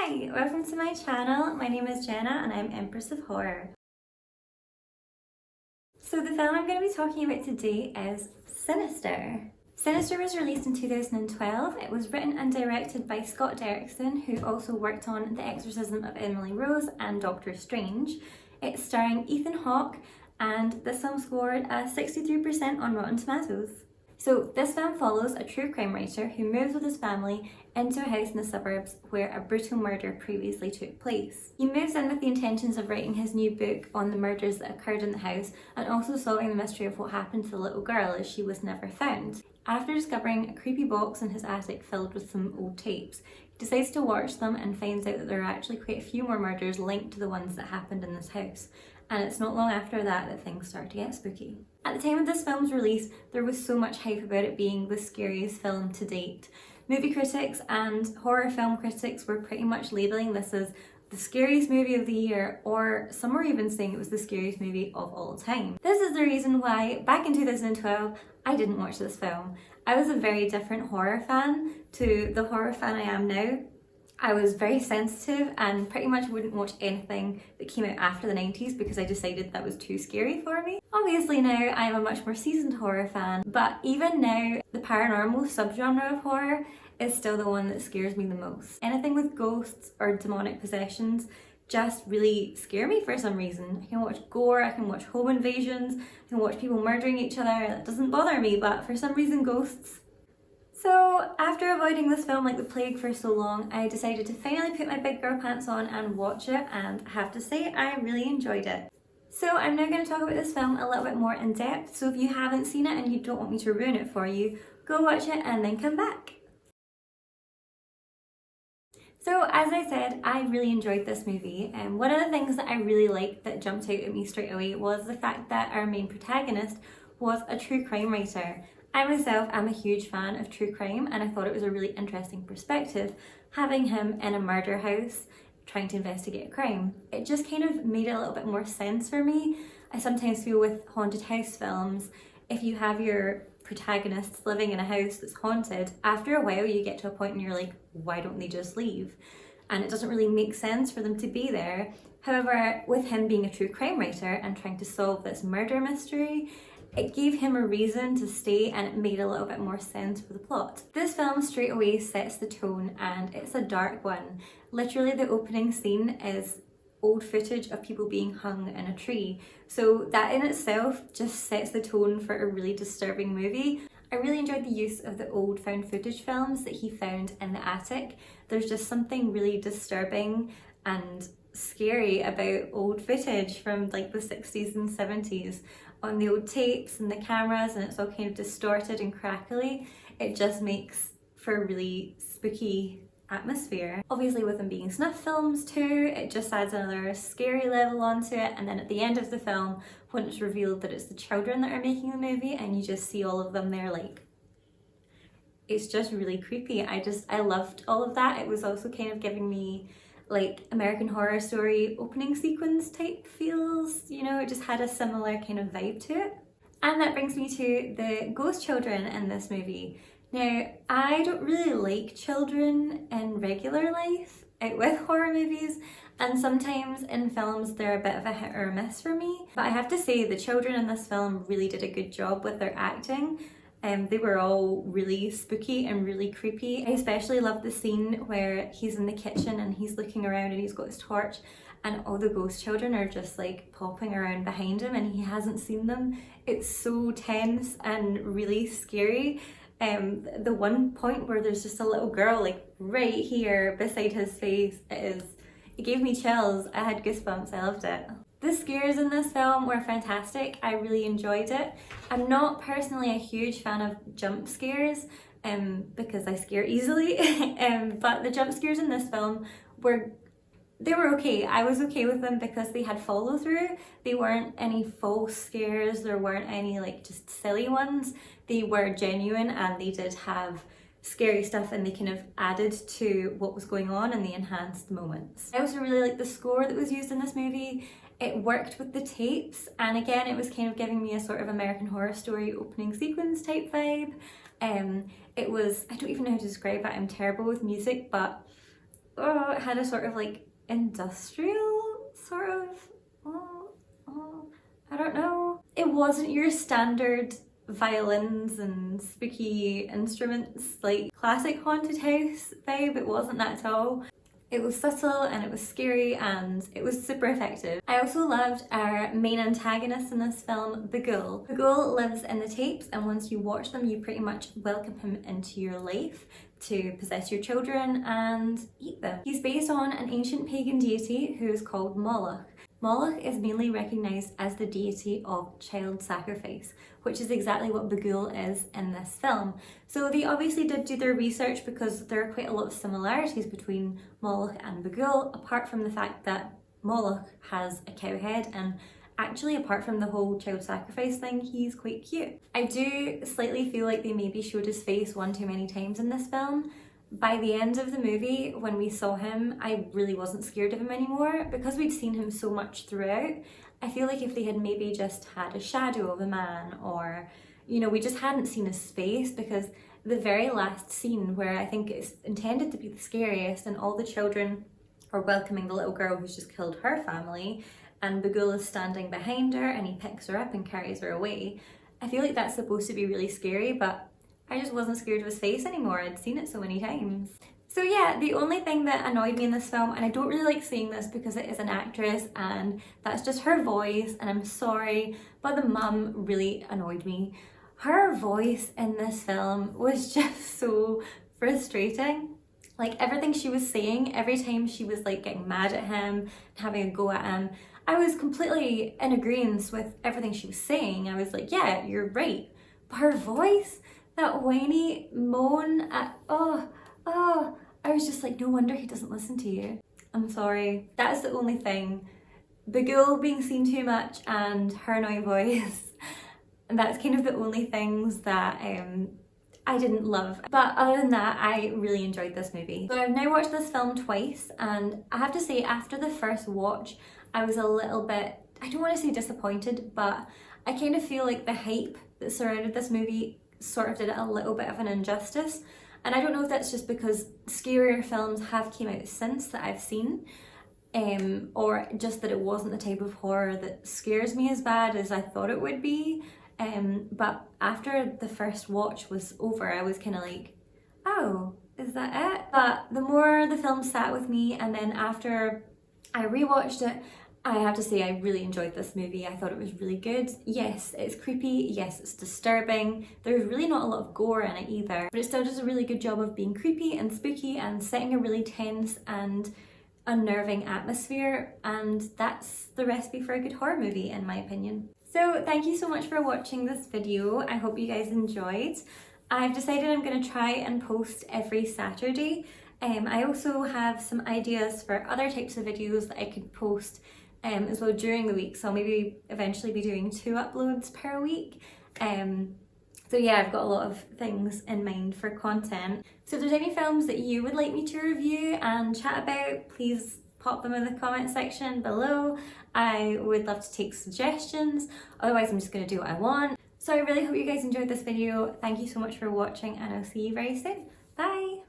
Hi, welcome to my channel. My name is Jenna and I'm Empress of Horror. So the film I'm going to be talking about today is Sinister. Sinister was released in 2012. It was written and directed by Scott Derrickson, who also worked on The Exorcism of Emily Rose and Doctor Strange. It's starring Ethan Hawke and this film scored a 63% on Rotten Tomatoes. So this film follows a true crime writer who moves with his family into a house in the suburbs where a brutal murder previously took place. He moves in with the intentions of writing his new book on the murders that occurred in the house and also solving the mystery of what happened to the little girl as she was never found. After discovering a creepy box in his attic filled with some old tapes, he decides to watch them and finds out that there are actually quite a few more murders linked to the ones that happened in this house. And it's not long after that that things start to get spooky. At the time of this film's release, there was so much hype about it being the scariest film to date. Movie critics and horror film critics were pretty much labelling this as the scariest movie of the year, or some were even saying it was the scariest movie of all time. This is the reason why, back in 2012, I didn't watch this film. I was a very different horror fan to the horror fan I am now. I was very sensitive and pretty much wouldn't watch anything that came out after the 90s because I decided that was too scary for me. Obviously now I am a much more seasoned horror fan, but even now the paranormal subgenre of horror is still the one that scares me the most. Anything with ghosts or demonic possessions just really scare me for some reason. I can watch gore, I can watch home invasions, I can watch people murdering each other, that doesn't bother me, but for some reason ghosts. So after avoiding this film like the plague for so long, I decided to finally put my big girl pants on and watch it, and I have to say I really enjoyed it. So I'm now going to talk about this film a little bit more in depth, so if you haven't seen it and you don't want me to ruin it for you, go watch it and then come back. So as I said, I really enjoyed this movie, and one of the things that I really liked that jumped out at me straight away was the fact that our main protagonist was a true crime writer. I myself am a huge fan of true crime and I thought it was a really interesting perspective having him in a murder house trying to investigate a crime. It just kind of made a little bit more sense for me. I sometimes feel with haunted house films, if you have your protagonists living in a house that's haunted, after a while you get to a point and you're like, why don't they just leave? And it doesn't really make sense for them to be there. However, with him being a true crime writer and trying to solve this murder mystery, it gave him a reason to stay and it made a little bit more sense for the plot. This film straight away sets the tone and it's a dark one. Literally the opening scene is old footage of people being hung in a tree. So that in itself just sets the tone for a really disturbing movie. I really enjoyed the use of the old found footage films that he found in the attic. There's just something really disturbing and scary about old footage from like the 60s and 70s on the old tapes and the cameras, and it's all kind of distorted and crackly. It just makes for a really spooky atmosphere. Obviously with them being snuff films too, it just adds another scary level onto it, and then at the end of the film when it's revealed that it's the children that are making the movie and you just see all of them there, like, it's just really creepy. I loved all of that. It was also kind of giving me like American Horror Story opening sequence type feels, you know, it just had a similar kind of vibe to it. And that brings me to the ghost children in this movie. Now, I don't really like children in regular life out with horror movies, and sometimes in films they're a bit of a hit or a miss for me. But I have to say the children in this film really did a good job with their acting. They were all really spooky and really creepy. I especially love the scene where he's in the kitchen and he's looking around and he's got his torch and all the ghost children are just like popping around behind him and he hasn't seen them. It's so tense and really scary. The one point where there's just a little girl like right here beside his face, it gave me chills. I had goosebumps, I loved it. The scares in this film were fantastic. I really enjoyed it. I'm not personally a huge fan of jump scares because I scare easily, but the jump scares in this film were okay. I was okay with them because they had follow through. They weren't any false scares, there weren't any like just silly ones. They were genuine and they did have scary stuff and they kind of added to what was going on and they enhanced the moments. I also really liked the score that was used in this movie. It worked with the tapes, and again it was kind of giving me a sort of American Horror Story opening sequence type vibe. It was, I don't even know how to describe it, I'm terrible with music, but it had a sort of like industrial sort of, I don't know. It wasn't your standard violins and spooky instruments, like classic haunted house vibe. It wasn't that at all. It was subtle and it was scary and it was super effective. I also loved our main antagonist in this film, Bagul. Bagul lives in the tapes, and once you watch them, you pretty much welcome him into your life to possess your children and eat them. He's based on an ancient pagan deity who is called Moloch. Moloch is mainly recognised as the deity of child sacrifice, which is exactly what Bagul is in this film. So they obviously did do their research, because there are quite a lot of similarities between Moloch and Bagul, apart from the fact that Moloch has a cow head, and actually apart from the whole child sacrifice thing, he's quite cute. I do slightly feel like they maybe showed his face one too many times in this film. By the end of the movie, when we saw him, I really wasn't scared of him anymore. Because we'd seen him so much throughout, I feel like if they had maybe just had a shadow of a man, or, you know, we just hadn't seen his face, because the very last scene, where I think it's intended to be the scariest, and all the children are welcoming the little girl who's just killed her family, and Bagul is standing behind her and he picks her up and carries her away. I feel like that's supposed to be really scary, but I just wasn't scared of his face anymore. I'd seen it so many times. So yeah, the only thing that annoyed me in this film, and I don't really like saying this because it is an actress and that's just her voice, and I'm sorry, but the mum really annoyed me. Her voice in this film was just so frustrating. Like, everything she was saying, every time she was like getting mad at him and having a go at him, I was completely in agreement with everything she was saying. I was like, yeah, you're right. But her voice, that whiny moan at, I was just like, no wonder he doesn't listen to you. I'm sorry. That's the only thing. Bagul being seen too much and her annoying voice, and that's kind of the only things that I didn't love. But other than that, I really enjoyed this movie. So I've now watched this film twice, and I have to say, after the first watch, I was a little bit, I don't want to say disappointed, but I kind of feel like the hype that surrounded this movie sort of did it a little bit of an injustice. And I don't know if that's just because scarier films have came out since that I've seen, or just that it wasn't the type of horror that scares me as bad as I thought it would be. But after the first watch was over, I was kind of like, oh, is that it? But the more the film sat with me, and then after I rewatched it, I have to say I really enjoyed this movie. I thought it was really good. Yes, it's creepy. Yes, it's disturbing. There's really not a lot of gore in it either, but it still does a really good job of being creepy and spooky and setting a really tense and unnerving atmosphere, and that's the recipe for a good horror movie, in my opinion. So thank you so much for watching this video. I hope you guys enjoyed. I've decided I'm going to try and post every Saturday. I also have some ideas for other types of videos that I could post as well during the week, so I'll maybe eventually be doing 2 uploads per week. So yeah, I've got a lot of things in mind for content. So if there's any films that you would like me to review and chat about, please pop them in the comment section below. I would love to take suggestions, otherwise I'm just going to do what I want. So I really hope you guys enjoyed this video. Thank you so much for watching, and I'll see you very soon. Bye!